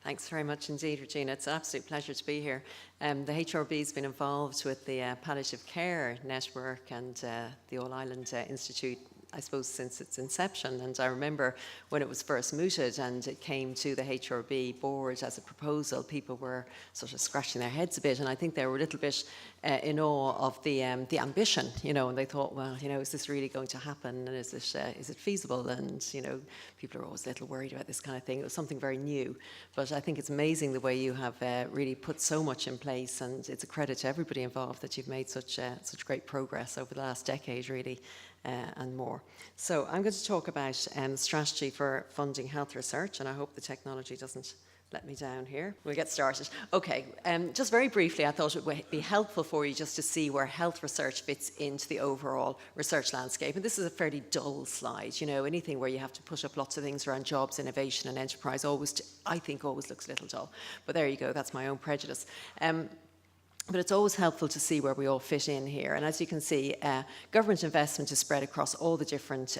Thanks very much indeed, Regina. It's an absolute pleasure to be here. The HRB has been involved with the Palliative Care Network and the All Ireland Institute, I suppose, since its inception. And I remember when it was first mooted and it came to the HRB board as a proposal, people were sort of scratching their heads a bit, and I think they were a little bit in awe of the ambition, and they thought, well, is this really going to happen, and is it feasible? And people are always a little worried about this kind of thing. It was something very new, but I think it's amazing the way you have really put so much in place, and it's a credit to everybody involved that you've made such great progress over the last decade, really. And more. So I'm going to talk about strategy for funding health research, and I hope the technology doesn't let me down here. We'll get started. Okay, just very briefly, I thought it would be helpful for you just to see where health research fits into the overall research landscape. And this is a fairly dull slide. Anything where you have to put up lots of things around jobs, innovation and enterprise I think always looks a little dull. But there you go, that's my own prejudice. But it's always helpful to see where we all fit in here. And as you can see, government investment is spread across all the different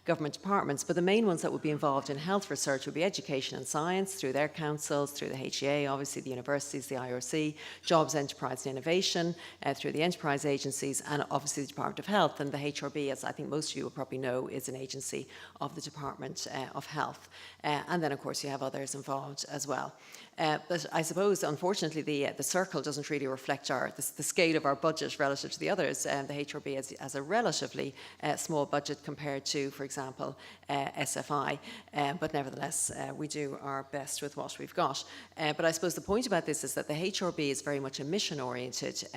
government departments, but the main ones that would be involved in health research would be education and science, through their councils, through the HEA, obviously the universities, the IRC, jobs, enterprise and innovation, through the enterprise agencies, and obviously the Department of Health. And the HRB, as I think most of you will probably know, is an agency of the Department of Health. And then, of course, you have others involved as well. But I suppose, unfortunately, the circle doesn't really reflect the scale of our budget relative to the others. The HRB has a relatively small budget compared to, for example, SFI, but nevertheless, we do our best with what we've got. But I suppose the point about this is that the HRB is very much a mission-oriented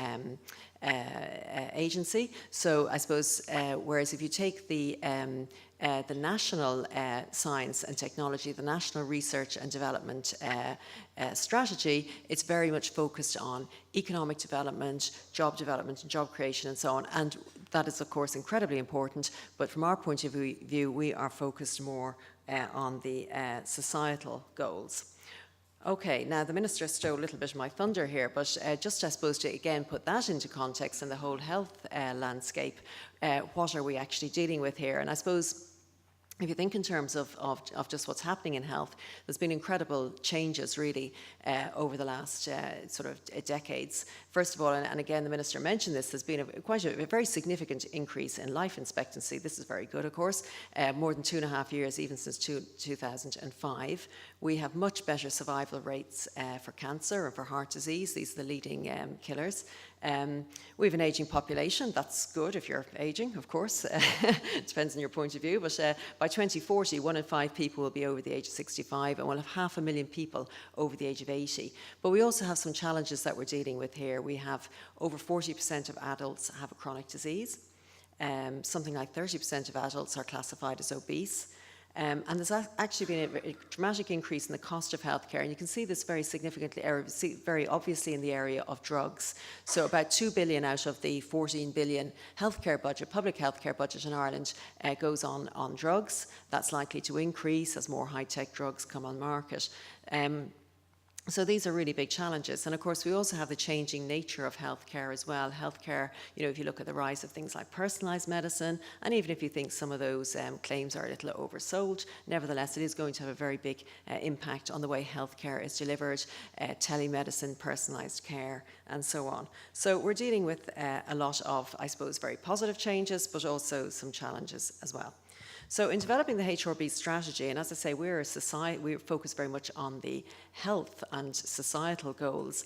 agency. So I suppose, whereas if you take the national science and technology, the national research and development strategy, it's very much focused on economic development, and job creation and so on. And that is, of course, incredibly important. But from our point of view, we are focused more on the societal goals. Okay, now the Minister stole a little bit of my thunder here, but just I suppose to again put that into context and the whole health landscape, what are we actually dealing with here? And I suppose if you think in terms of just what's happening in health, there's been incredible changes really over the last sort of decades. First of all, and again the Minister mentioned this, there's been quite a very significant increase in life expectancy. This is very good, of course, more than 2.5 years even since 2005. We have much better survival rates for cancer and for heart disease. These are the leading killers. We have an ageing population. That's good if you're ageing, of course. It depends on your point of view. But by 2040, 1 in 5 people will be over the age of 65, and we'll have 500,000 people over the age of 80. But we also have some challenges that we're dealing with here. We have over 40% of adults have a chronic disease. Something like 30% of adults are classified as obese. And there's actually been a dramatic increase in the cost of healthcare, and you can see this very significantly, very obviously in the area of drugs. So about 2 billion out of the 14 billion healthcare budget, public healthcare budget in Ireland, goes on drugs. That's likely to increase as more high-tech drugs come on market. So these are really big challenges. And of course, we also have the changing nature of healthcare as well. Healthcare, if you look at the rise of things like personalised medicine, and even if you think some of those claims are a little oversold, nevertheless, it is going to have a very big impact on the way healthcare is delivered, telemedicine, personalised care, and so on. So we're dealing with a lot of, I suppose, very positive changes, but also some challenges as well. So in developing the HRB strategy, and as I say, we're a society, we focus very much on the health and societal goals.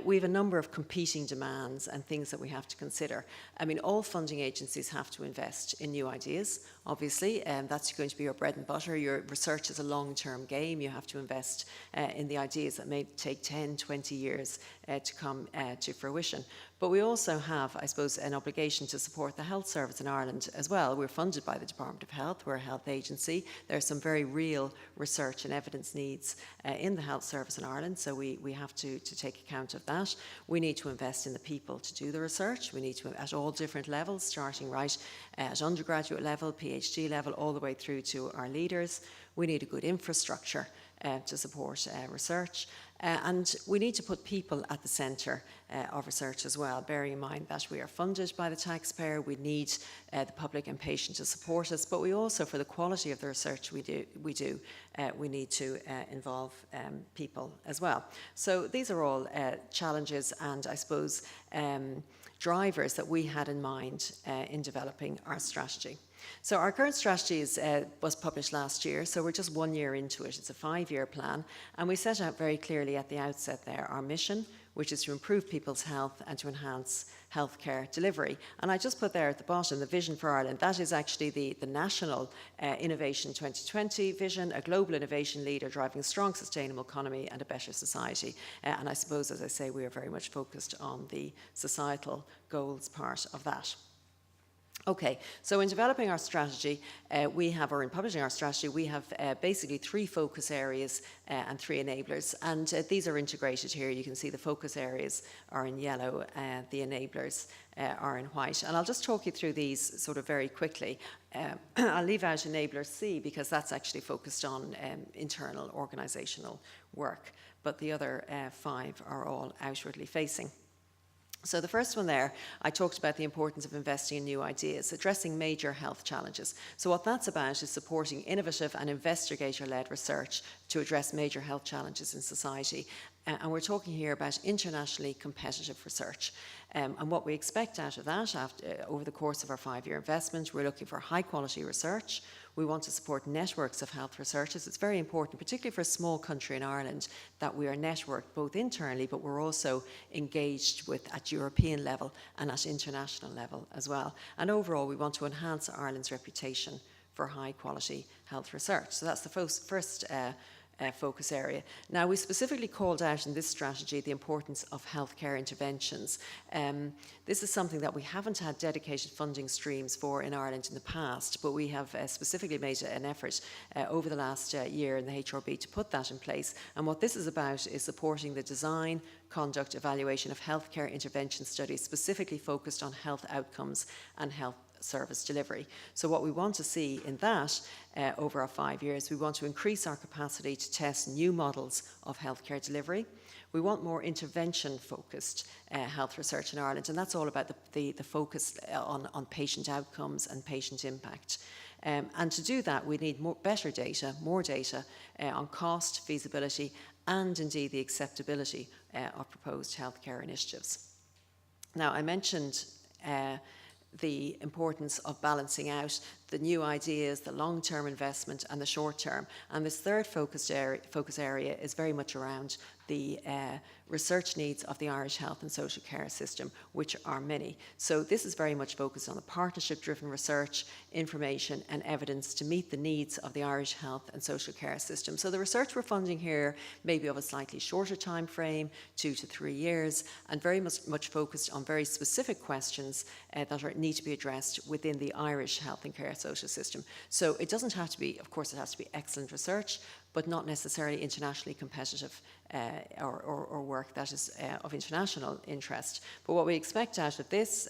We have a number of competing demands and things that we have to consider. I mean, all funding agencies have to invest in new ideas, obviously, and that's going to be your bread and butter. Your research is a long-term game. You have to invest in the ideas that may take 10, 20 years to come to fruition. But we also have, I suppose, an obligation to support the health service in Ireland as well. We're funded by the Department of Health. We're a health agency. There's some very real research and evidence needs in the health service in Ireland, so we have to take account of that. We need to invest in the people to do the research. We need to, at all different levels, starting right at undergraduate level, PhD level, all the way through to our leaders. We need a good infrastructure to support research. And we need to put people at the centre of research as well, bearing in mind that we are funded by the taxpayer, we need the public and patient to support us, but we also, for the quality of the research we need to involve people as well. So these are all challenges and, I suppose, drivers that we had in mind in developing our strategy. So our current strategy was published last year, so we're just 1 year into it. It's a 5-year plan, and we set out very clearly at the outset there our mission, which is to improve people's health and to enhance healthcare delivery. And I just put there at the bottom the vision for Ireland. That is actually the national Innovation 2020 vision, a global innovation leader driving a strong, sustainable economy and a better society. And I suppose, as I say, we are very much focused on the societal goals part of that. Okay, so in developing our strategy, in publishing our strategy, we have basically 3 focus areas and 3 enablers, and these are integrated here. You can see the focus areas are in yellow, the enablers are in white. And I'll just talk you through these sort of very quickly. I'll leave out enabler C because that's actually focused on internal organisational work, but the other 5 are all outwardly facing. So the first one there, I talked about the importance of investing in new ideas, addressing major health challenges. So what that's about is supporting innovative and investigator-led research to address major health challenges in society. And we're talking here about internationally competitive research. And what we expect out of that over the course of our 5-year investment, we're looking for high quality research. We want to support networks of health researchers. It's very important, particularly for a small country in Ireland, that we are networked both internally, but we're also engaged at European level and at international level as well. And overall, we want to enhance Ireland's reputation for high quality health research. So that's the first focus area. Now, we specifically called out in this strategy the importance of healthcare interventions. This is something that we haven't had dedicated funding streams for in Ireland in the past, but we have specifically made an effort over the last year in the HRB to put that in place. And what this is about is supporting the design, conduct, evaluation of healthcare intervention studies specifically focused on health outcomes and health service delivery. So what we want to see in that over our 5 years, we want to increase our capacity to test new models of healthcare delivery. We want more intervention-focused health research in Ireland, and that's all about the focus on patient outcomes and patient impact. And to do that, we need more data on cost, feasibility, and indeed the acceptability of proposed healthcare initiatives. Now, I mentioned the importance of balancing out the new ideas, the long-term investment and the short-term. And this third focus area is very much around the research needs of the Irish health and social care system, which are many. So this is very much focused on the partnership-driven research, information and evidence to meet the needs of the Irish health and social care system. So the research we're funding here may be of a slightly shorter time frame, 2 to 3 years, and very much focused on very specific questions that need to be addressed within the Irish health and care social system. So it doesn't have to be, of course, it has to be excellent research, but not necessarily internationally competitive or work that is of international interest. But what we expect out of this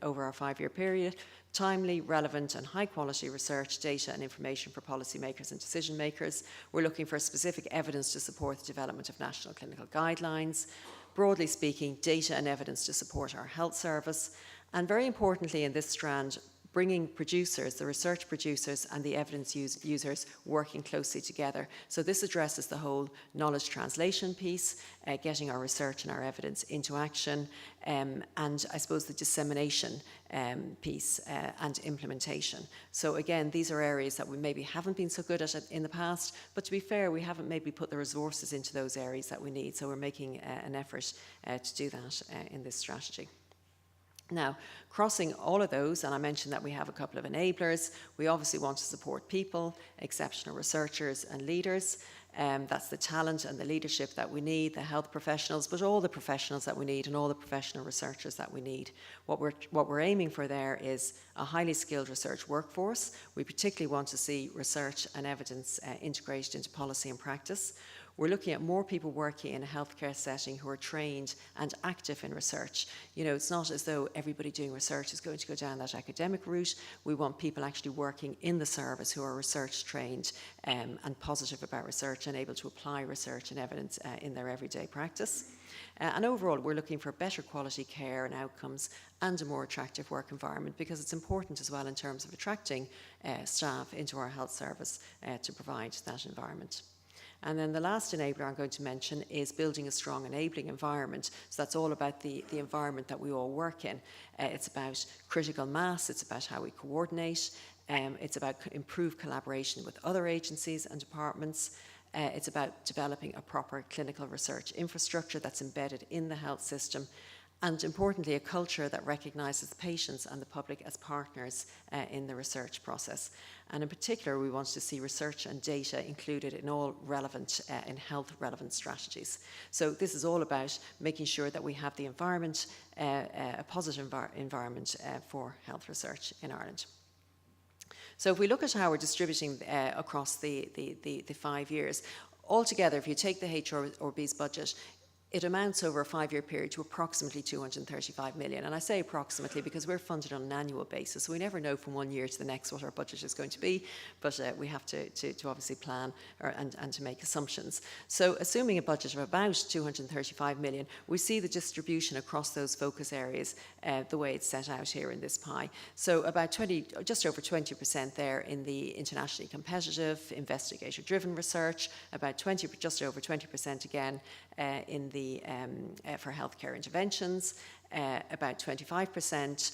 over our 5-year period, timely, relevant and high quality research, data and information for policymakers and decision makers. We're looking for specific evidence to support the development of national clinical guidelines. Broadly speaking, data and evidence to support our health service. And very importantly in this strand, bringing producers, the research producers and the evidence users working closely together. So this addresses the whole knowledge translation piece, getting our research and our evidence into action, and I suppose the dissemination piece and implementation. So again, these are areas that we maybe haven't been so good at in the past, but to be fair, we haven't maybe put the resources into those areas that we need. So we're making an effort to do that in this strategy. Now, crossing all of those, and I mentioned that we have a couple of enablers, we obviously want to support people, exceptional researchers and leaders. That's the talent and the leadership that we need, the health professionals, but all the professionals that we need and all the professional researchers that we need. What we're aiming for there is a highly skilled research workforce. We particularly want to see research and evidence integrated into policy and practice. we're looking at more people working in a healthcare setting who are trained and active in research. You know, it's not as though everybody doing research is going to go down that academic route. We want people actually working in the service who are research trained and positive about research and able to apply research and evidence in their everyday practice. And overall, we're looking for better quality care and outcomes and a more attractive work environment, because it's important as well in terms of attracting staff into our health service to provide that environment. And then the last enabler I'm going to mention is building a strong enabling environment. So that's all about the environment that we all work in. It's about critical mass, it's about how we coordinate, it's about improved collaboration with other agencies and departments. It's about developing a proper clinical research infrastructure that's embedded in the health system, and importantly, a culture that recognises the patients and the public as partners in the research process. And in particular, we want to see research and data included in all relevant, in health relevant strategies. So this is all about making sure that we have the environment, a positive environment for health research in Ireland. So if we look at how we're distributing across the 5 years, altogether, if you take the HRB's budget, it amounts over a 5-year period to approximately 235 million. And I say approximately because we're funded on an annual basis. So we never know from one year to the next what our budget is going to be, but we have to obviously plan and to make assumptions. So assuming a budget of about 235 million, we see the distribution across those focus areas the way it's set out here in this pie. So about just over 20% there in the internationally competitive, investigator-driven research, about just over 20% again in the for healthcare interventions, about 25%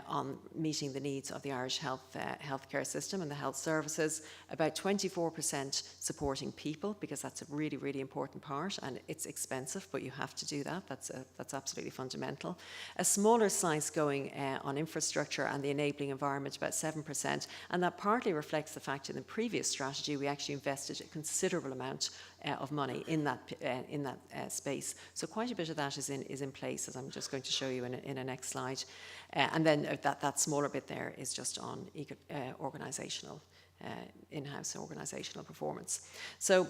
on meeting the needs of the Irish healthcare system and the health services, about 24% supporting people, because that's a really, really important part, and it's expensive, but you have to do that. That's absolutely fundamental. A smaller slice going on infrastructure and the enabling environment, about 7%, and that partly reflects the fact in the previous strategy we actually invested a considerable amount of money in that space. So quite a bit of that is in place, as I'm just going to show you in a next slide. And then that smaller bit there is just on organisational, in-house organisational performance. So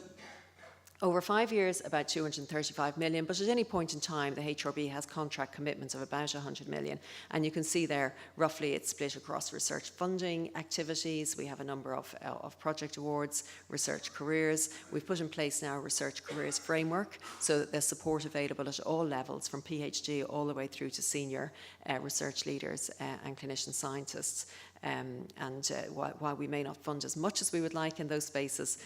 over 5 years, about 235 million, but at any point in time, the HRB has contract commitments of about 100 million. And you can see there, roughly it's split across research funding activities. We have a number of project awards, research careers. We've put in place now a research careers framework so that there's support available at all levels, from PhD all the way through to senior research leaders and clinician scientists. While we may not fund as much as we would like in those spaces,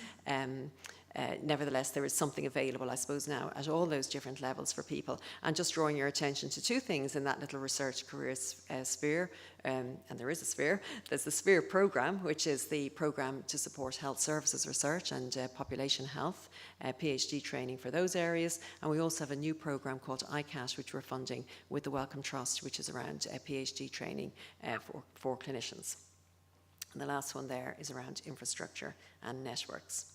nevertheless, there is something available, I suppose, now at all those different levels for people. And just drawing your attention to two things in that little research careers sphere, and there is a sphere. There's the SPHERE programme, which is the programme to support health services research and population health, PhD training for those areas. And we also have a new programme called AIIHPC, which we're funding with the Wellcome Trust, which is around PhD training for clinicians. And the last one there is around infrastructure and networks.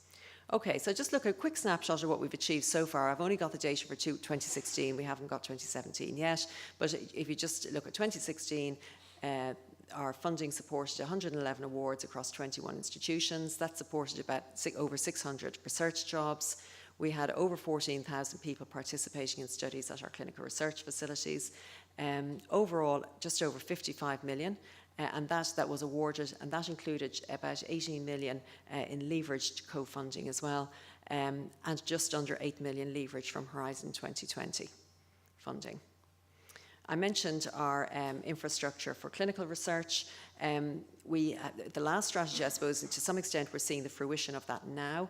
Okay, so just look at a quick snapshot of what we've achieved so far. I've only got the data for 2016. We haven't got 2017 yet. But if you just look at 2016, our funding supported 111 awards across 21 institutions. That supported about over 600 research jobs. We had over 14,000 people participating in studies at our clinical research facilities. Overall, just over 55 million. And that was awarded, and that included about 18 million in leveraged co-funding as well, and just under 8 million leverage from Horizon 2020 funding. I mentioned our infrastructure for clinical research. The last strategy, I suppose, and to some extent we're seeing the fruition of that now.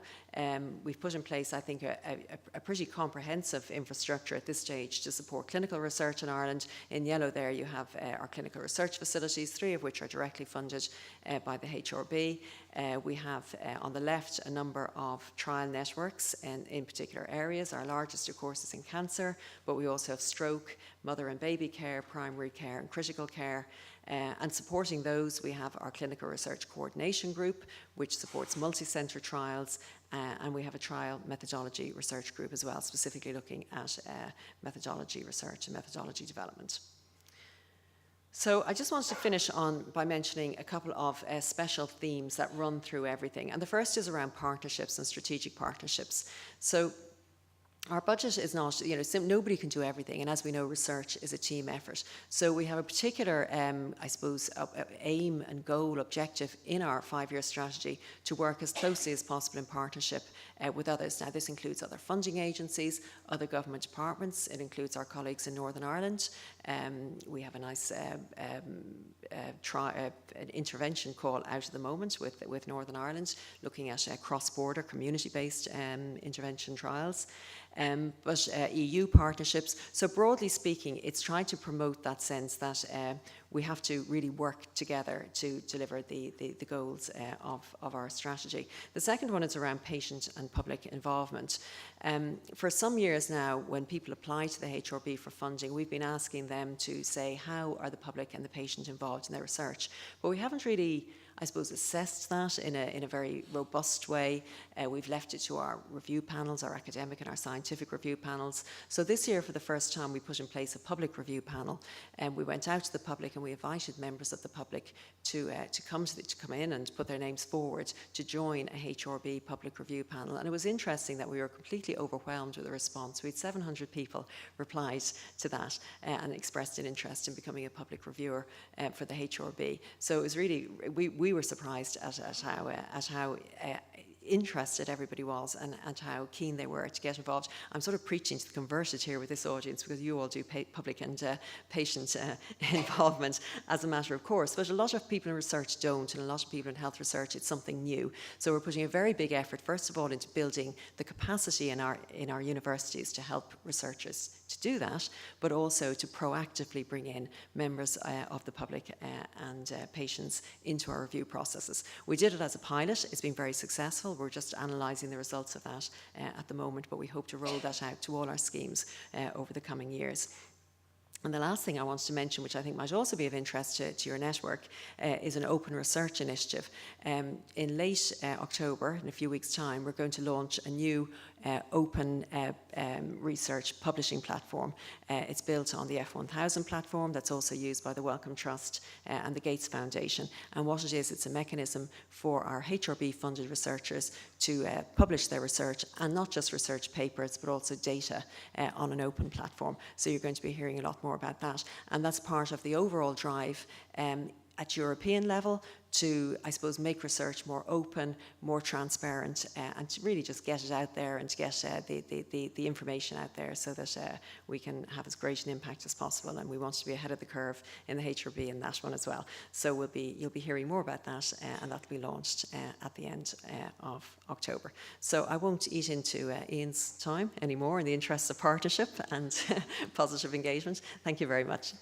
We've put in place, I think, a pretty comprehensive infrastructure at this stage to support clinical research in Ireland. In yellow there you have our clinical research facilities, 3 of which are directly funded by the HRB. We have on the left a number of trial networks in particular areas. Our largest, of course, is in cancer, but we also have stroke, mother and baby care, primary care and critical care. And supporting those, we have our Clinical Research Coordination Group, which supports multi-centre trials, and we have a trial methodology research group as well, specifically looking at methodology research and methodology development. So I just wanted to finish on by mentioning a couple of special themes that run through everything. And the first is around partnerships and strategic partnerships. So our budget is not, nobody can do everything. And as we know, research is a team effort. So we have a particular, aim and goal, objective in our 5-year strategy to work as closely as possible in partnership with others. Now, this includes other funding agencies, other government departments. It includes our colleagues in Northern Ireland. We have a nice an intervention call out at the moment with Northern Ireland, looking at cross-border, community-based intervention trials. But EU partnerships. So broadly speaking, it's trying to promote that sense that we have to really work together to deliver the goals of our strategy. The second one is around patient and public involvement. For some years now, when people apply to the HRB for funding, we've been asking them to say, how are the public and the patient involved in their research? But we haven't really, I suppose, assessed that in a very robust way. We've left it to our review panels, our academic and our scientific review panels. So this year, for the first time, we put in place a public review panel, and we went out to the public and we invited members of the public to come in and put their names forward to join a HRB public review panel. And it was interesting that we were completely overwhelmed with the response. We had 700 people replied to that and expressed an interest in becoming a public reviewer for the HRB. So it was really, we were surprised at how interested everybody was and how keen they were to get involved. I'm sort of preaching to the converted here with this audience because you all do public and patient involvement as a matter of course, but a lot of people in research don't, and a lot of people in health research, it's something new. So we're putting a very big effort, first of all, into building the capacity in our universities to help researchers to do that, but also to proactively bring in members of the public and patients into our review processes. We did it as a pilot. It's been very successful. We're just analysing the results of that at the moment, but we hope to roll that out to all our schemes over the coming years. And the last thing I wanted to mention, which I think might also be of interest to your network, is an open research initiative. In late October, in a few weeks' time, we're going to launch a new open research publishing platform. It's built on the F1000 platform that's also used by the Wellcome Trust and the Gates Foundation. And what it is, it's a mechanism for our HRB-funded researchers to publish their research, and not just research papers, but also data on an open platform. So you're going to be hearing a lot more about that. And that's part of the overall drive at European level to, I suppose, make research more open, more transparent, and to really just get it out there and to get the information out there so that we can have as great an impact as possible. And we want to be ahead of the curve in the HRB in that one as well. So you'll be hearing more about that, and that'll be launched at the end of October. So I won't eat into Ian's time anymore in the interests of partnership and positive engagement. Thank you very much.